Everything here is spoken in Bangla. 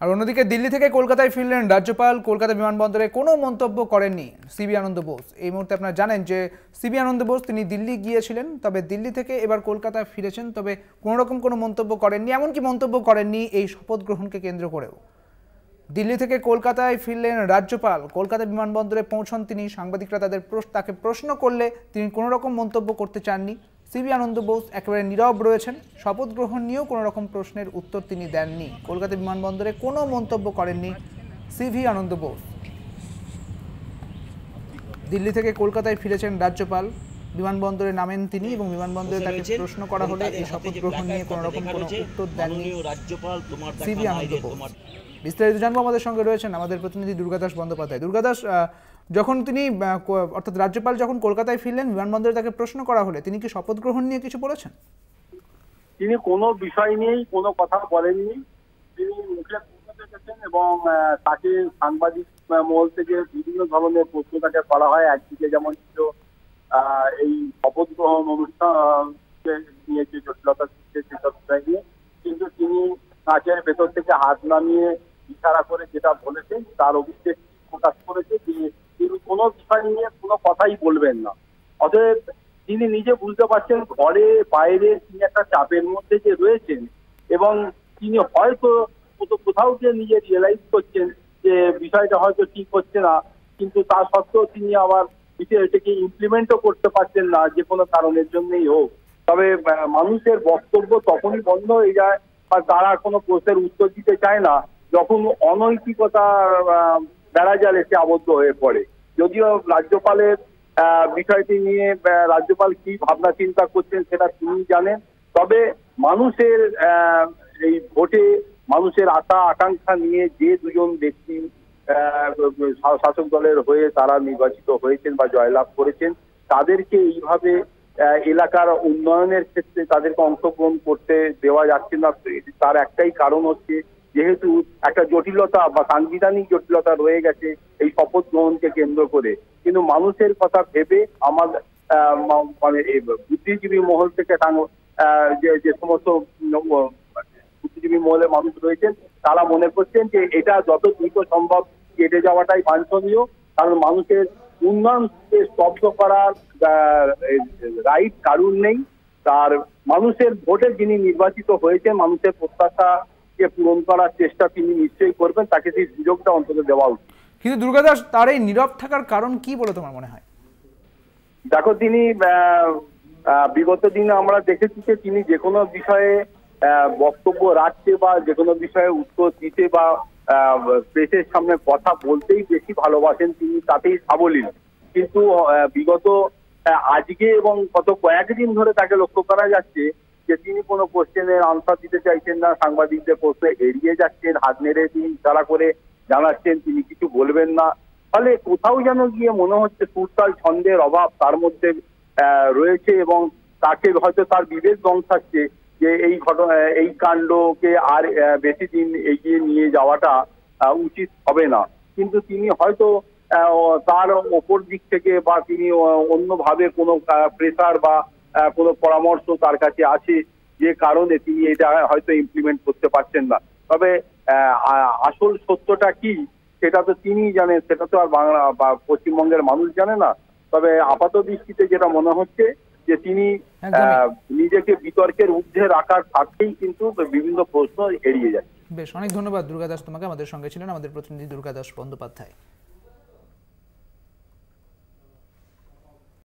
আর অন্যদিকে দিল্লি থেকে কলকাতায় ফিরলেন রাজ্যপাল। কলকাতা বিমানবন্দরে কোনো মন্তব্য করেননি সিবি আনন্দ বোস। এই মুহূর্তে আপনারা জানেন যে সিবি আনন্দ বোস তিনি দিল্লি গিয়েছিলেন, তবে দিল্লি থেকে এবার কলকাতায় ফিরেছেন, তবে কোনো রকম কোনো মন্তব্য করেননি। এমনকি মন্তব্য করেননি এই শপথ গ্রহণকে কেন্দ্র করেও। দিল্লি থেকে কলকাতায় ফিরলেন রাজ্যপাল। কলকাতা বিমানবন্দরে পৌঁছন তিনি। সাংবাদিকরা তাকে প্রশ্ন করলে তিনি কোনো রকম মন্তব্য করতে চাননি। সিবি আনন্দ বোস একেবারে নীরব রয়েছেন। শপথ গ্রহণ নিয়েও কোনো রকম প্রশ্নের উত্তর তিনি দেননি। কলকাতা বিমানবন্দরে কোনো মন্তব্য করেননি সিবি আনন্দ বোস। দিল্লি থেকে কলকাতায় ফিরেছেন রাজ্যপাল। বিমানবন্দরে নামেন তিনি এবং বিমানবন্দরে তাকে প্রশ্ন করা হলে এই শপথ গ্রহণ নিয়ে কোনো রকম কোনো উত্তর দেননি সিবি আনন্দ বোস। বিস্তারিত জানবো, আমাদের সঙ্গে রয়েছেন আমাদের প্রতিনিধি দুর্গাদাস বন্দ্যোপাধ্যায়। দুর্গাদাস, যখন তিনি অর্থাৎ রাজ্যপাল যখন কলকাতায় ফিরলেন, বিমানবন্দরে তাকে প্রশ্ন করা হলে তিনি কি শপথ গ্রহণ নিয়ে কিছু বলেছেন? তিনি কোনো বিষয় নিয়েই কোনো কথা বলেননি। তিনি মুখে প্রশ্ন রেখেছেন এবং তাকে সাংবাদিক মহল থেকে বিভিন্ন ধরনের প্রশ্ন তাকে করা হয়। একদিকে যেমন ছিল এই শপথ গ্রহণ অনুষ্ঠান নিয়ে যে জটিলতা নিয়ে, কিন্তু তিনি কাঁচের ভেতর থেকে হাত নামিয়ে ইশারা করে যেটা বলেছেন তার অভিযোগ প্রকাশ করেছে যে তিনি কোনো বিষয় নিয়ে কোনো কথাই বলবেন না। অতএব তিনি নিজে বুঝতে পারছেন ঘরে বাইরে তিনি একটা চাপের মধ্যে যে রয়েছেন এবং তিনি হয়তো কোথাও গিয়ে নিজে রিয়েলাইজ করছেন যে বিষয়টা হয়তো ঠিক হচ্ছে না, কিন্তু তা সত্ত্বেও তিনি আবার এটাকে ইমপ্লিমেন্টও করতে পারছেন না যে কোনো কারণের জন্যই হোক। তবে মানুষের বক্তব্য তখনই বন্ধ হয়ে যায় বা তারা কোনো প্রশ্নের উত্তর দিতে চায় না যখন অনৈতিকতার বেড়াজালে সে আবদ্ধ হয়ে পড়ে। যদিও রাজ্যপালের বিষয়টি নিয়ে রাজ্যপাল কি ভাবনা চিন্তা করছেন সেটা তিনি জানেন, তবে মানুষের এই ভোটে মানুষের আশা আকাঙ্ক্ষা নিয়ে যে দুজন ব্যক্তি শাসক দলের হয়ে তারা নির্বাচিত হয়েছেন বা জয়লাভ করেছেন, তাদেরকে এইভাবে এলাকার উন্নয়নের ক্ষেত্রে তাদেরকে অংশগ্রহণ করতে দেওয়া যাচ্ছে না। তার একটাই কারণ হচ্ছে যেহেতু একটা জটিলতা বা সাংবিধানিক জটিলতা রয়ে গেছে এই শপথ গ্রহণকে কেন্দ্র করে। কিন্তু মানুষের কথা ভেবে আমাদের মানে বুদ্ধিজীবী মহল থেকে যে সমস্ত বুদ্ধিজীবী মহলের মানুষ রয়েছেন তারা মনে করছেন যে এটা যত দ্রুত সম্ভব কেটে যাওয়াটাই বাঞ্ছনীয়, কারণ মানুষের উন্নয়নকে স্তব্ধ করার রাইট কারণ নেই। তার মানুষের ভোটে যিনি নির্বাচিত হয়েছেন, মানুষের প্রত্যাশাকে পূরণ করার চেষ্টা তিনি নিশ্চয়ই করবেন, তাকে সেই সুযোগটা অন্তত দেওয়া উচিত। কিন্তু দুর্গাদাস, তার এই নীরব থাকার কারণ কি বলে তোমার মনে হয়? দেখো, তিনি বিগত দিনে আমরা দেখেছি যে তিনি যে কোনো বিষয়ে বক্তব্য রাখতে বা যে কোনো বিষয়ে উত্তর দিতে বা প্রেসের সামনে কথা বলতেই বেশি ভালোবাসেন, তিনি তাতেই সাবলীল। কিন্তু বিগত আজকে এবং গত কয়েকদিন ধরে তাকে লক্ষ্য করা যাচ্ছে যে তিনি কোনো কোশ্চেনের আনসার দিতে চাইছেন না, সাংবাদিকদের প্রশ্নে এড়িয়ে যাচ্ছেন, হাত নেড়ে তিনি ইশারা করে জানাচ্ছেন তিনি কিছু বলবেন না। ফলে কোথাও যেন গিয়ে মনে হচ্ছে সুরতাল ছন্দের অভাব তার মধ্যে রয়েছে এবং তাকে হয়তো তার বিবেক দংশাচ্ছে যে এই ঘটনা এই কাণ্ডকে আর বেশি দিন এগিয়ে নিয়ে যাওয়াটা উচিত হবে না। কিন্তু তিনি হয়তো তার ওপর দিক থেকে বা তিনি অন্যভাবে কোনো প্রেসার বা কোনো পরামর্শ তার কাছে আছে যে কারণে তিনি এটা হয়তো ইমপ্লিমেন্ট করতে পারছেন না। তবে আসল সত্যটা কি সেটা তো তিনিই জানেন, সেটা তো আর বাংলা বা পশ্চিমবঙ্গের মানুষ জানে না। তবে আপাত দৃষ্টিতে যেটা মনে হচ্ছে যে তিনি নিজেকে বিতর্কের ঊর্ধ্বে রাখার স্বার্থেই কিন্তু বিভিন্ন প্রশ্ন এড়িয়ে যাচ্ছে। বেশ, অনেক ধন্যবাদ দুর্গাদাস তোমাকে। আমাদের সঙ্গে ছিলেন আমাদের প্রতিনিধি দুর্গাদাস বন্দ্যোপাধ্যায়।